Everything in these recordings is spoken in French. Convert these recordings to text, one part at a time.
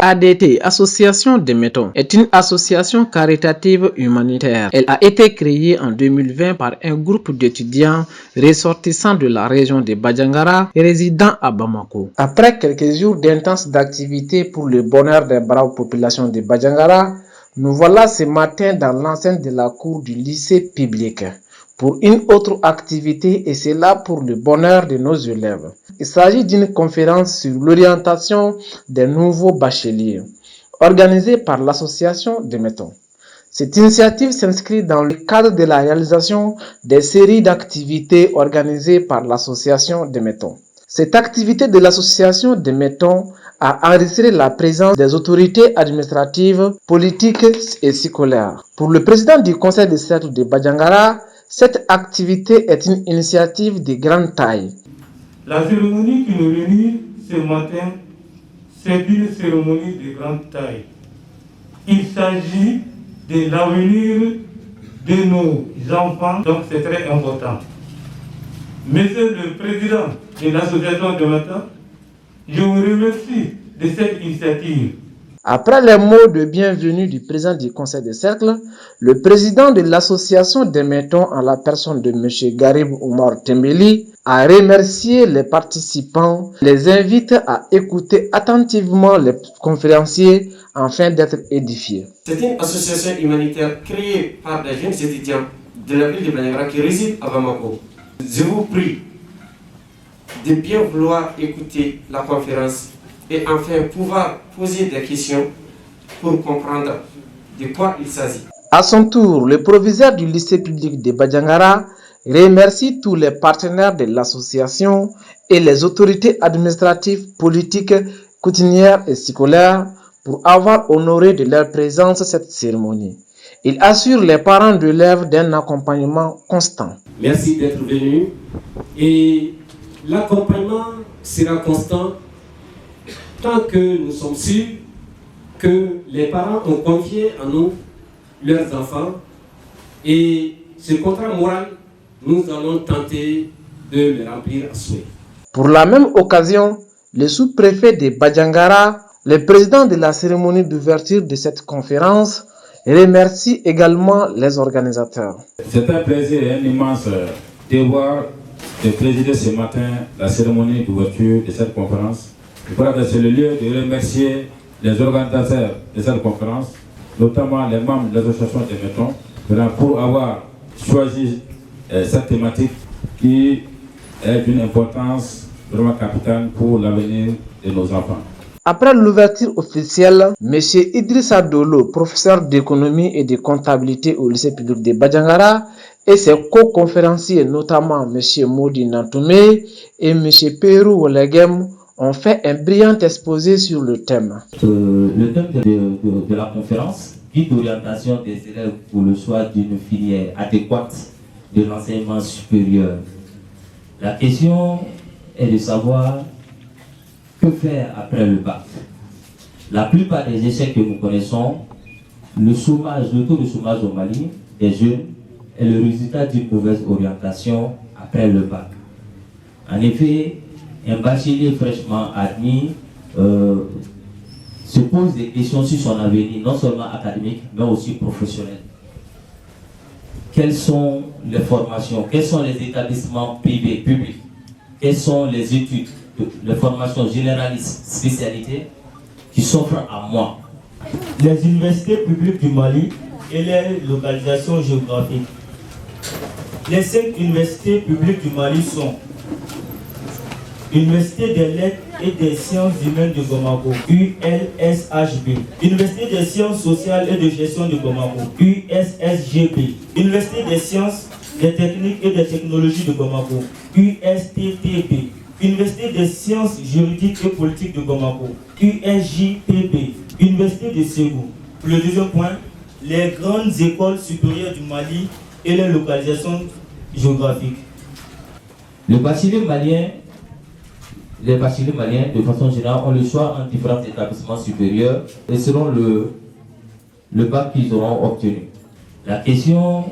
ADT, Association des Métons, est une association caritative humanitaire. Elle a été créée en 2020 par un groupe d'étudiants ressortissants de la région de Badjangara et résidant à Bamako. Après quelques jours d'intenses activités pour le bonheur des braves populations de Badjangara, nous voilà ce matin dans l'enceinte de la cour du lycée public pour une autre activité, et c'est là pour le bonheur de nos élèves. Il s'agit d'une conférence sur l'orientation des nouveaux bacheliers, organisée par l'association des Métons. Cette initiative s'inscrit dans le cadre de la réalisation des séries d'activités organisées par l'association des Métons. Cette activité de l'association des Métons a enregistré la présence des autorités administratives, politiques et scolaires. Pour le président du conseil de cercle de Badjangara, cette activité est une initiative de grande taille. La cérémonie qui nous réunit ce matin, c'est une cérémonie de grande taille. Il s'agit de l'avenir de nos enfants, donc c'est très important. Monsieur le Président de l'association de Métons, je vous remercie de cette initiative. Après les mots de bienvenue du président du conseil de cercle, le président de l'association des Métons, en la personne de M. Garib Omar Tembeli, a remercié les participants, les invite à écouter attentivement les conférenciers afin d'être édifiés. C'est une association humanitaire créée par des jeunes étudiants de la ville de Badjangara qui résident à Bamako. Je vous prie de bien vouloir écouter la conférence et enfin pouvoir poser des questions pour comprendre de quoi il s'agit. À son tour, le proviseur du lycée public de Badjangara remercie tous les partenaires de l'association et les autorités administratives, politiques, coutumières et scolaires pour avoir honoré de leur présence cette cérémonie. Il assure les parents d'élèves d'un accompagnement constant. Merci d'être venu et l'accompagnement sera constant tant que nous sommes sûrs que les parents ont confié en nous leurs enfants, et ce contrat moral, nous allons tenter de le remplir à souhait. Pour la même occasion, le sous-préfet de Badjangara, le président de la cérémonie d'ouverture de cette conférence, remercie également les organisateurs. C'est un plaisir et un immense devoir de présider ce matin la cérémonie d'ouverture de cette conférence. Je crois que c'est le lieu de remercier les organisateurs de cette conférence, notamment les membres de l'association des Métons, pour avoir choisi cette thématique qui est d'une importance vraiment capitale pour l'avenir de nos enfants. Après l'ouverture officielle, M. Idrissa Dolo, professeur d'économie et de comptabilité au lycée public de Badjangara, et ses co-conférenciers, notamment M. Modi Nantoumé et M. Perou Olegem, ont fait un brillant exposé sur le thème. Le thème de la conférence, guide d'orientation des élèves pour le choix d'une filière adéquate de l'enseignement supérieur. La question est de savoir que faire après le bac. La plupart des échecs que nous connaissons, le taux de chômage au Mali des jeunes est le résultat d'une mauvaise orientation après le bac. En effet, un bachelier fraîchement admis se pose des questions sur son avenir, non seulement académique, mais aussi professionnel. Quelles sont les formations, quels sont les établissements privés, publics, quelles sont les études, les formations généralistes, spécialités qui s'offrent à moi? Les universités publiques du Mali et les localisations géographiques. Les 5 universités publiques du Mali sont Université des lettres et des sciences humaines de Bamako, ULSHB. Université des sciences sociales et de gestion de Bamako, USSGB. Université des sciences, des techniques et des technologies de Bamako, USTTB. Université des sciences juridiques et politiques de Bamako, USJPB. Université de Ségou. Le deuxième point, les grandes écoles supérieures du Mali et leur localisation géographique. Les bacheliers maliens, de façon générale, ont le choix en différents établissements supérieurs et selon le bac qu'ils auront obtenu. La question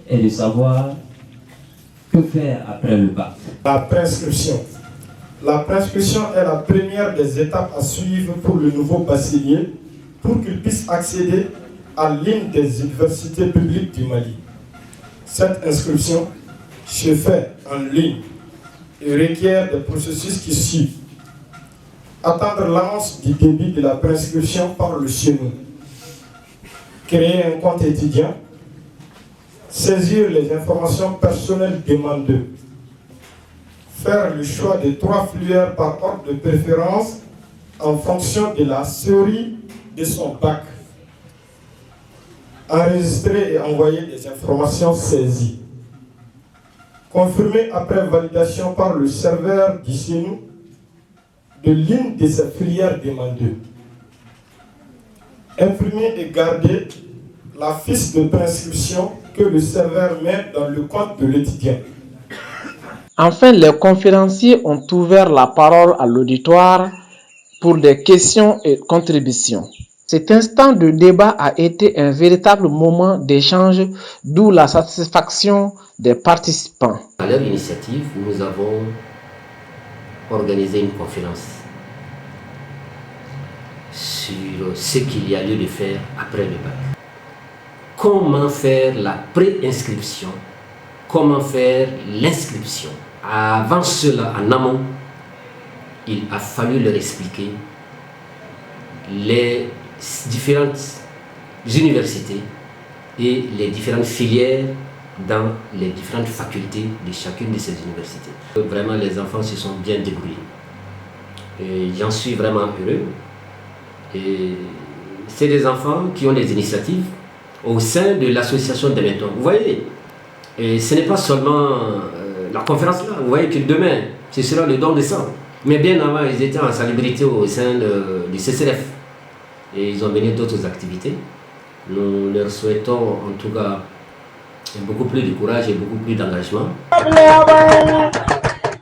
est de savoir que faire après le bac. La prescription. La prescription est la première des étapes à suivre pour le nouveau bachelier pour qu'il puisse accéder à l'une des universités publiques du Mali. Cette inscription se fait en ligne et requiert des processus qui suivent. Attendre l'annonce du début de la prescription par le CNU. Créer un compte étudiant. Saisir les informations personnelles demandées. Faire le choix de 3 filières par ordre de préférence en fonction de la série de son bac. Enregistrer et envoyer des informations saisies. Confirmer après validation par le serveur du CNU de l'une de ces filières demandées. Imprimer et garder la fiche de prescription que le serveur met dans le compte de l'étudiant. Enfin, les conférenciers ont ouvert la parole à l'auditoire pour des questions et contributions. Cet instant de débat a été un véritable moment d'échange, d'où la satisfaction des participants. À leur initiative, nous avons organisé une conférence sur ce qu'il y a lieu de faire après le bac. Comment faire la pré-inscription, comment faire l'inscription. Avant cela, en amont, il a fallu leur expliquer les différentes universités et les différentes filières dans les différentes facultés de chacune de ces universités. Vraiment, les enfants se sont bien débrouillés. Et j'en suis vraiment heureux. Et c'est des enfants qui ont des initiatives au sein de l'association des mentors. Vous voyez, et ce n'est pas seulement la conférence là. Vous voyez que demain, ce sera le don de sang. Mais bien avant, ils étaient en salubrité au sein du CCRF. Et ils ont mené d'autres activités. Nous leur souhaitons en tout cas beaucoup plus de courage et beaucoup plus d'engagement.